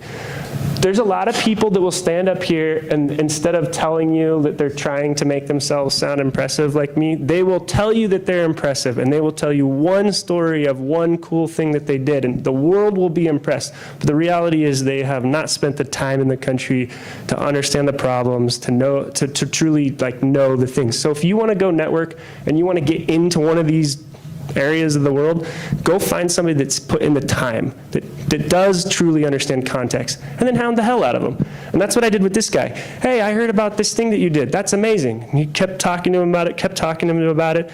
There's a lot of people that will stand up here and instead of telling you that they're trying to make themselves sound impressive like me, they will tell you that they're impressive, and they will tell you one story of one cool thing that they did, and the world will be impressed. But the reality is they have not spent the time in the country to understand the problems, to know, to truly like know the things. So if you want to go network and you want to get into one of these areas of the world, go find somebody that's put in the time, that does truly understand context, and then hound the hell out of them. And that's what I did with this guy. Hey, I heard about this thing that you did. That's amazing. And he kept talking to him about it, kept talking to him about it.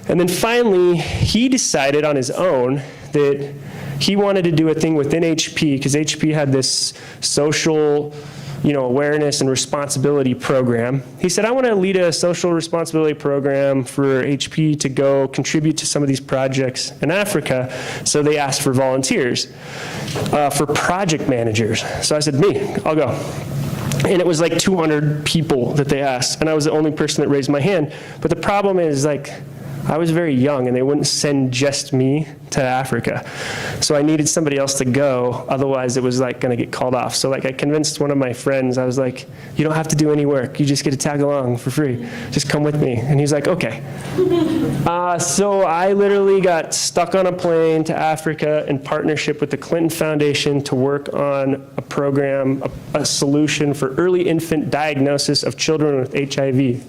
And then finally, he decided on his own that he wanted to do a thing within HP, because HP had this social awareness and responsibility program. He said, I want to lead a social responsibility program for HP to go contribute to some of these projects in Africa. So they asked for volunteers, for project managers. So I said, me, I'll go. And it was like 200 people that they asked, and I was the only person that raised my hand. But the problem is, like, I was very young, and they wouldn't send just me to Africa. So I needed somebody else to go, otherwise it was like going to get called off. So like I convinced one of my friends, I was like, you don't have to do any work, you just get to tag along for free. Just come with me. And he's like, okay. So I literally got stuck on a plane to Africa in partnership with the Clinton Foundation to work on a program, a solution for early infant diagnosis of children with HIV.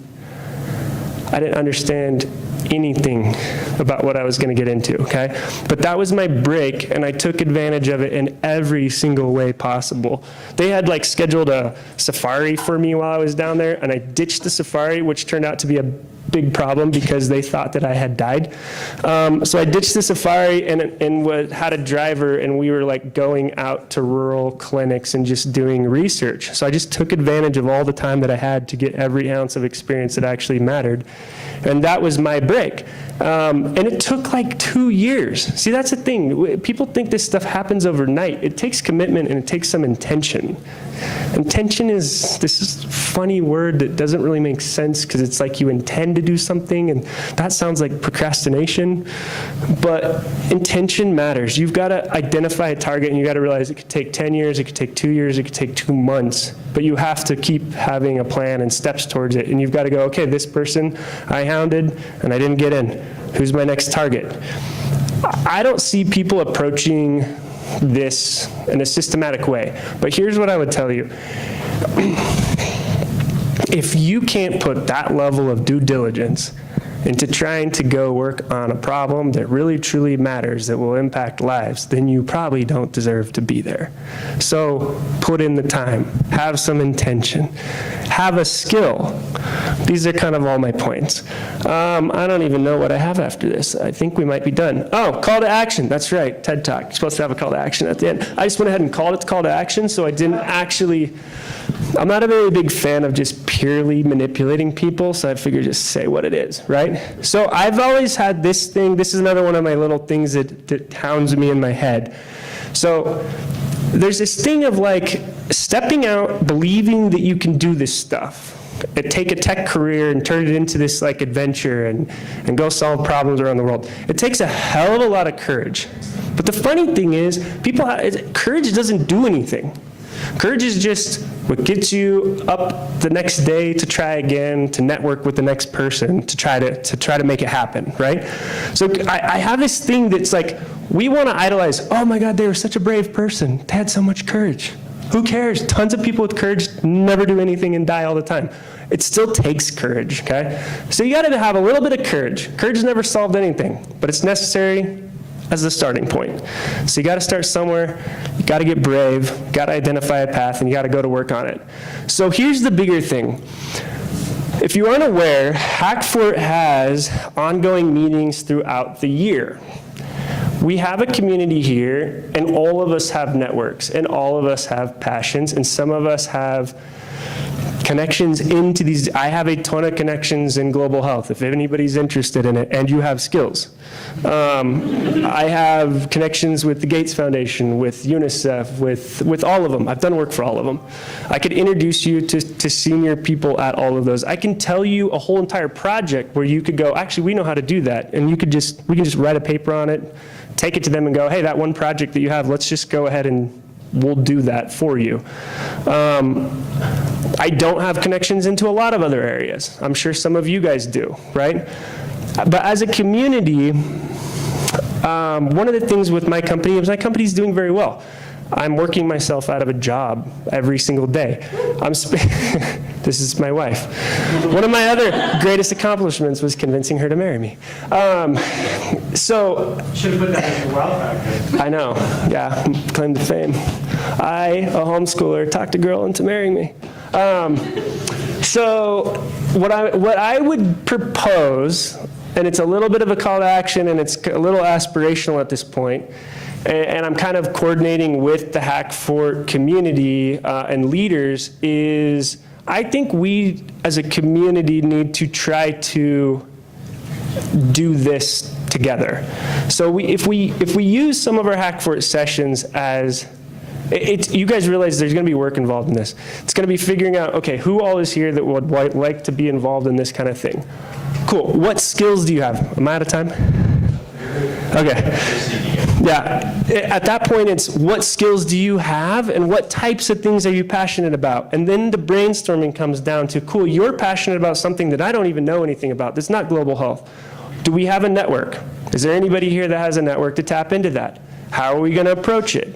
I didn't understand anything about what I was going to get into, okay? But that was my break, and I took advantage of it in every single way possible. They had like scheduled a safari for me while I was down there, and I ditched the safari, which turned out to be a big problem because they thought that I had died. So I ditched the safari and had a driver, and we were like going out to rural clinics and just doing research. So I just took advantage of all the time that I had to get every ounce of experience that actually mattered. And that was my break. And it took like 2 years. See, that's the thing. People think this stuff happens overnight. It takes commitment and it takes some intention. Intention is this funny word that doesn't really make sense because it's like you intend to do something, and that sounds like procrastination. But intention matters. You've got to identify a target, and you got to realize it could take 10 years, it could take 2 years, it could take 2 months. But you have to keep having a plan and steps towards it. And you've got to go, okay, this person I hounded and I didn't get in. Who's my next target? I don't see people approaching this in a systematic way. But here's what I would tell you. If you can't put that level of due diligence into trying to go work on a problem that really truly matters, that will impact lives, then you probably don't deserve to be there. So put in the time, have some intention, have a skill. These are kind of all my points. I don't even know what I have after this. I think we might be done. Oh, call to action. That's right, TED Talk. You're supposed to have a call to action at the end. I just went ahead and called it call to action, so I didn't actually, I'm not a very big fan of just purely manipulating people, so I figured just say what it is, right? So I've always had this thing. This is another one of my little things that hounds me in my head. So there's this thing of like stepping out, believing that you can do this stuff. Take a tech career and turn it into this like adventure and go solve problems around the world. It takes a hell of a lot of courage. But the funny thing is, courage doesn't do anything. Courage is just what gets you up the next day to try again, to network with the next person, to try to make it happen, right? So I have this thing that's like, we want to idolize, oh my God, they were such a brave person. They had so much courage. Who cares? Tons of people with courage never do anything and die all the time. It still takes courage, okay? So you got to have a little bit of courage. Courage has never solved anything, but it's necessary as the starting point. So you got to start somewhere, you got to get brave, got to identify a path, and you got to go to work on it. So here's the bigger thing. If you aren't aware, Hackfort has ongoing meetings throughout the year. We have a community here, and all of us have networks, and all of us have passions, and some of us have connections into these. I have a ton of connections in global health, if anybody's interested in it, and you have skills. I have connections with the Gates Foundation, with UNICEF, with all of them. I've done work for all of them. I could introduce you to senior people at all of those. I can tell you a whole entire project where you could go, actually, we know how to do that, and we can just write a paper on it, take it to them and go, hey, that one project that you have, let's just go ahead and we'll do that for you. I don't have connections into a lot of other areas. I'm sure some of you guys do, right? But as a community, one of the things with my company is my company's doing very well. I'm working myself out of a job every single day. This is my wife. One of my other greatest accomplishments was convincing her to marry me. So should have put that in the wow factor. I know, yeah, claim to fame. I, a homeschooler, talked a girl into marrying me. So what I would propose, and it's a little bit of a call to action, and it's a little aspirational at this point, and I'm kind of coordinating with the Hackfort community and leaders, is I think we as a community need to try to do this together. So if we use some of our Hackfort sessions as, you guys realize there's going to be work involved in this. It's going to be figuring out, okay, who all is here that would like to be involved in this kind of thing? Cool. What skills do you have? Am I out of time? Okay. Yeah, at that point, it's what skills do you have and what types of things are you passionate about? And then the brainstorming comes down to, cool, you're passionate about something that I don't even know anything about. That's not global health. Do we have a network? Is there anybody here that has a network to tap into that? How are we going to approach it?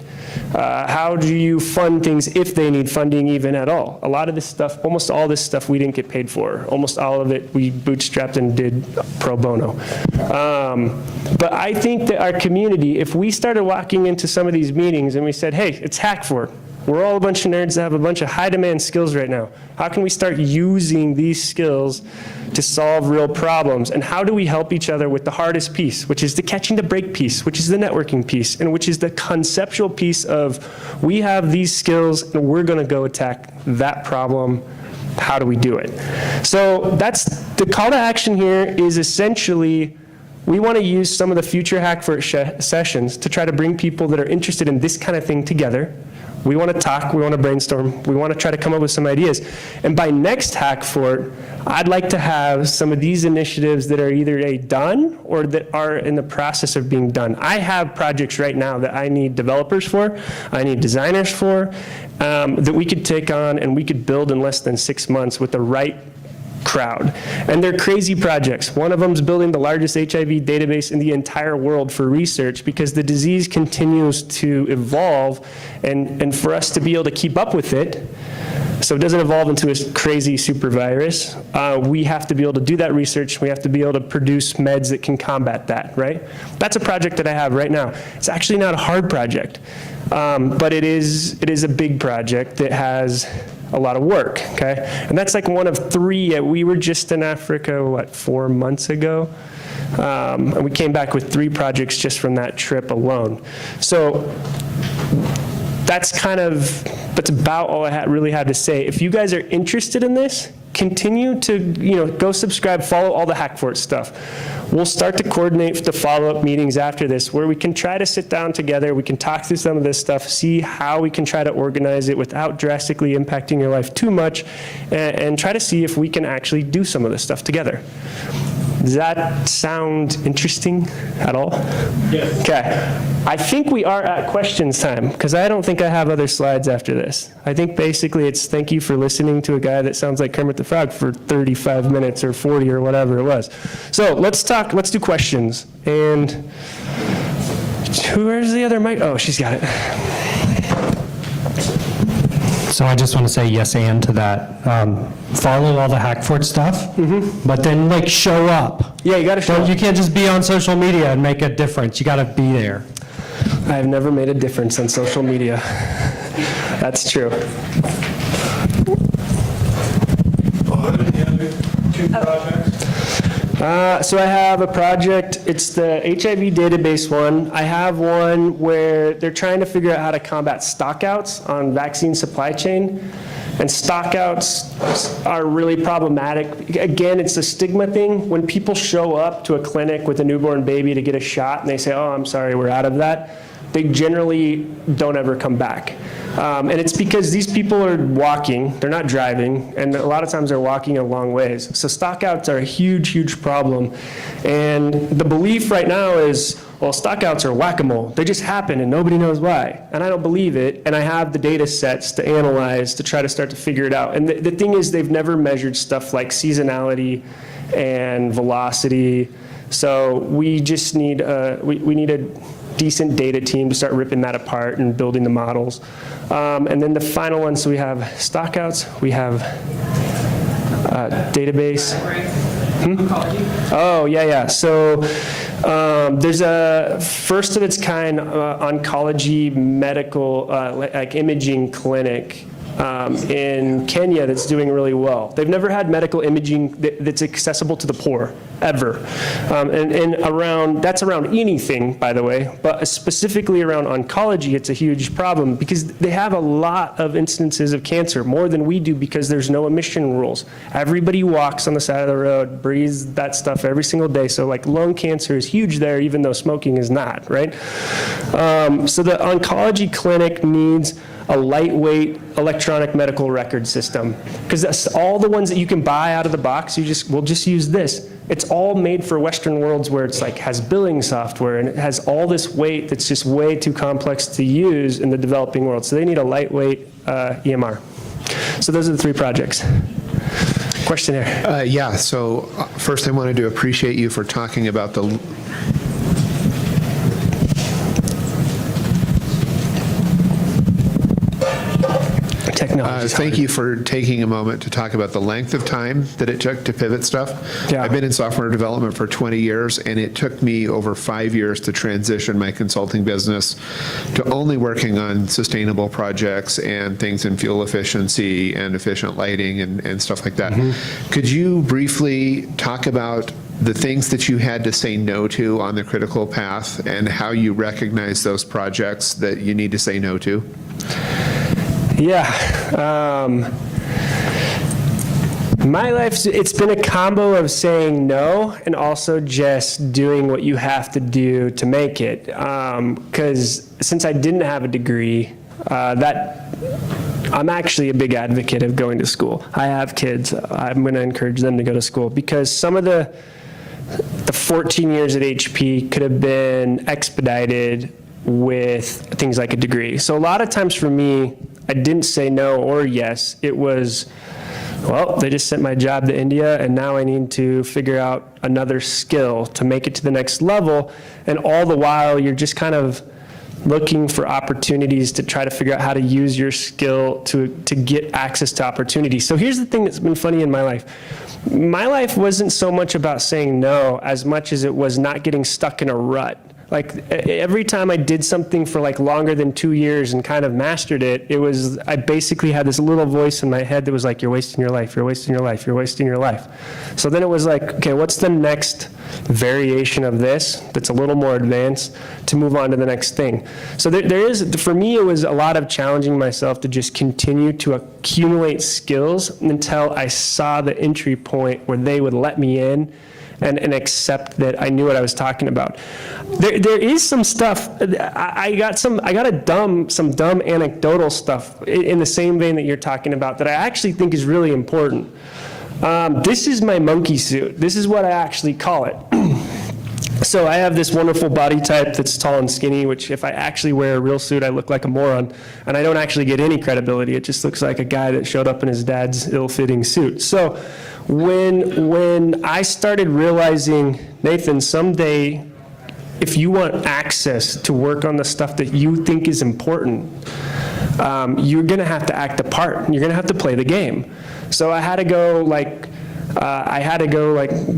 How do you fund things if they need funding even at all? A lot of this stuff, almost all this stuff we didn't get paid for. Almost all of it we bootstrapped and did pro bono. But I think that our community, if we started walking into some of these meetings and we said, hey, it's Hackfort. We're all a bunch of nerds that have a bunch of high demand skills right now. How can we start using these skills to solve real problems? And how do we help each other with the hardest piece, which is the catching the break piece, which is the networking piece, and which is the conceptual piece of we have these skills and we're going to go attack that problem. How do we do it? So that's the call to action here is essentially we want to use some of the future Hackfort sessions to try to bring people that are interested in this kind of thing together. We want to talk, we want to brainstorm, we want to try to come up with some ideas. And by next Hackfort, I'd like to have some of these initiatives that are either done or that are in the process of being done. I have projects right now that I need developers for, I need designers for, that we could take on and we could build in less than 6 months with the right crowd. And they're crazy projects. One of them is building the largest HIV database in the entire world for research because the disease continues to evolve, and for us to be able to keep up with it, so it doesn't evolve into a crazy super virus, we have to be able to do that research. We have to be able to produce meds that can combat that, right? That's a project that I have right now. It's actually not a hard project, but it is a big project that has a lot of work, okay? And that's like one of 3. We were just in Africa, 4 months ago? And we came back with 3 projects just from that trip alone. So that's about all I really had to say. If you guys are interested in this, continue to, go subscribe, follow all the Hackfort stuff. We'll start to coordinate the follow-up meetings after this where we can try to sit down together, we can talk through some of this stuff, see how we can try to organize it without drastically impacting your life too much, and try to see if we can actually do some of this stuff together. Does that sound interesting at all? Yes. Okay. I think we are at questions time, because I don't think I have other slides after this. I think basically it's thank you for listening to a guy that sounds like Kermit the Frog for 35 minutes or 40 or whatever it was. So let's do questions. And where's the other mic? Oh, she's got it. So I just want to say yes and to that. Follow all the Hackfort stuff, but then show up. Yeah, you got to show up. You can't just be on social media and make a difference. You got to be there. I've never made a difference on social media. That's true. Two projects. So I have a project, it's the HIV database one. I have one where they're trying to figure out how to combat stockouts on vaccine supply chain. And stockouts are really problematic. Again, it's a stigma thing. When people show up to a clinic with a newborn baby to get a shot and they say, oh, I'm sorry, we're out of that, they generally don't ever come back. And it's because these people are walking, they're not driving, and a lot of times they're walking a long ways. So stockouts are a huge, huge problem. And the belief right now is, well, stockouts are whack-a-mole. They just happen and nobody knows why. And I don't believe it, and I have the data sets to analyze to try to start to figure it out. And the thing is, they've never measured stuff like seasonality and velocity. So we just need, we need a decent data team to start ripping that apart and building the models. And then the final one, so we have stockouts, we have database. Oh, yeah. So there's a first of its kind oncology medical, like imaging clinic in Kenya that's doing really well. They've never had medical imaging that's accessible to the poor, ever. And that's around anything, by the way, but specifically around oncology, it's a huge problem because they have a lot of instances of cancer, more than we do because there's no emission rules. Everybody walks on the side of the road, breathes that stuff every single day, so like lung cancer is huge there, even though smoking is not, right? So the oncology clinic needs a lightweight electronic medical record system. Because that's all the ones that you can buy out of the box, we'll just use this. It's all made for Western worlds where it's like has billing software and it has all this weight that's just way too complex to use in the developing world. So they need a lightweight EMR. So those are the 3 projects. Question here. Yeah, so first I wanted to appreciate you for talking about the thank you for taking a moment to talk about the length of time that it took to pivot stuff. Yeah. I've been in software development for 20 years, and it took me over 5 years to transition my consulting business to only working on sustainable projects and things in fuel efficiency and efficient lighting and stuff like that. Mm-hmm. Could you briefly talk about the things that you had to say no to on the critical path and how you recognize those projects that you need to say no to? My life, it's been a combo of saying no and also just doing what you have to do to make it. Because since I didn't have a degree, I'm actually a big advocate of going to school. I have kids. I'm going to encourage them to go to school because some of the 14 years at HP could have been expedited with things like a degree. So a lot of times for me, I didn't say no or yes. It was, well, they just sent my job to India and now I need to figure out another skill to make it to the next level. And all the while, you're just kind of looking for opportunities to try to figure out how to use your skill to get access to opportunities. So here's the thing that's been funny in my life. My life wasn't so much about saying no as much as it was not getting stuck in a rut. Like every time I did something for like longer than 2 years and kind of mastered it, I basically had this little voice in my head that was like, you're wasting your life, you're wasting your life, you're wasting your life. So then it was like, okay, what's the next variation of this that's a little more advanced to move on to the next thing? So there is, for me, it was a lot of challenging myself to just continue to accumulate skills until I saw the entry point where they would let me in and accept that I knew what I was talking about. There is some stuff, I got some dumb anecdotal stuff in the same vein that you're talking about that I actually think is really important. This is my monkey suit. This is what I actually call it. So I have this wonderful body type that's tall and skinny, which if I actually wear a real suit, I look like a moron, and I don't actually get any credibility. It just looks like a guy that showed up in his dad's ill-fitting suit. So when I started realizing, Nathan, someday, if you want access to work on the stuff that you think is important, you're going to have to act the part. You're going to have to play the game. So I had to go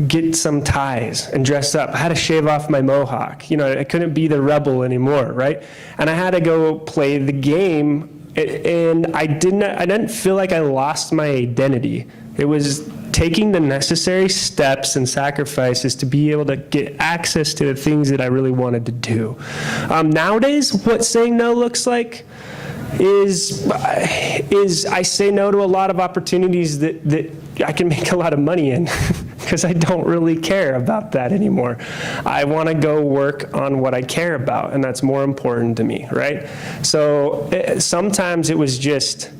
get some ties and dress up. I had to shave off my mohawk. You know, I couldn't be the rebel anymore, right? And I had to go play the game, and I didn't feel like I lost my identity. It was taking the necessary steps and sacrifices to be able to get access to the things that I really wanted to do. Nowadays, what saying no looks like is I say no to a lot of opportunities that I can make a lot of money in because I don't really care about that anymore. I want to go work on what I care about, and that's more important to me, right? So sometimes it was just,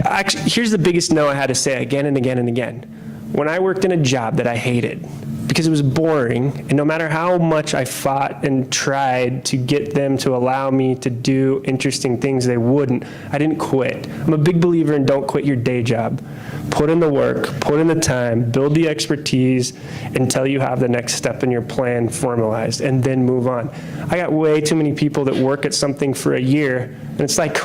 actually, here's the biggest no I had to say again and again and again. When I worked in a job that I hated, because it was boring, and no matter how much I fought and tried to get them to allow me to do interesting things, they wouldn't. I didn't quit. I'm a big believer in don't quit your day job. Put in the work, put in the time, build the expertise until you have the next step in your plan formalized, and then move on. I got way too many people that work at something for a year, and it's like,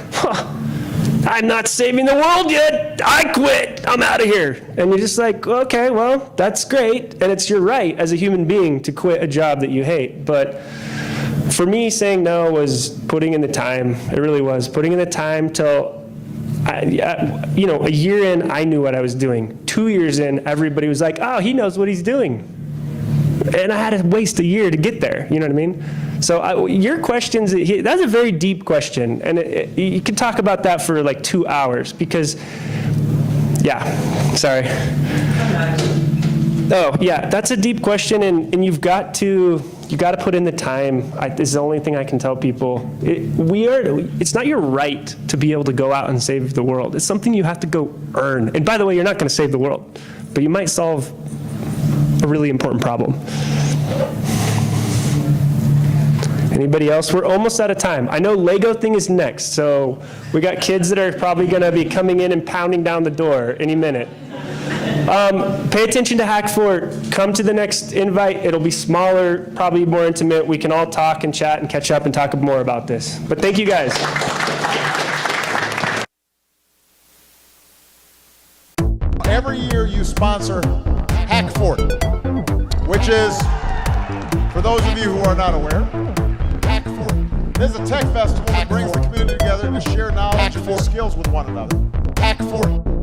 I'm not saving the world yet. I quit. I'm out of here. And you're just like, okay, well, that's great. And it's your right as a human being to quit a job that you hate. But for me, saying no was putting in the time. It really was. Putting in the time till, a year in, I knew what I was doing. 2 years in, everybody was like, oh, he knows what he's doing. And I had to waste a year to get there. You know what I mean? So your questions, that's a very deep question. And you can talk about that for like 2 hours because, yeah, sorry. Oh, yeah, that's a deep question, and you got to put in the time. This is the only thing I can tell people. It's not your right to be able to go out and save the world. It's something you have to go earn. And by the way, you're not going to save the world, but you might solve a really important problem. Anybody else? We're almost out of time. I know Lego thing is next, so we got kids that are probably going to be coming in and pounding down the door any minute. Pay attention to Hackfort. Come to the next invite. It'll be smaller, probably more intimate. We can all talk and chat and catch up and talk more about this. But thank you guys. Every year you sponsor Hackfort, which is, for those of you who are not aware, Hackfort. This is a tech festival that brings the community together to share knowledge and skills with one another. Hackfort.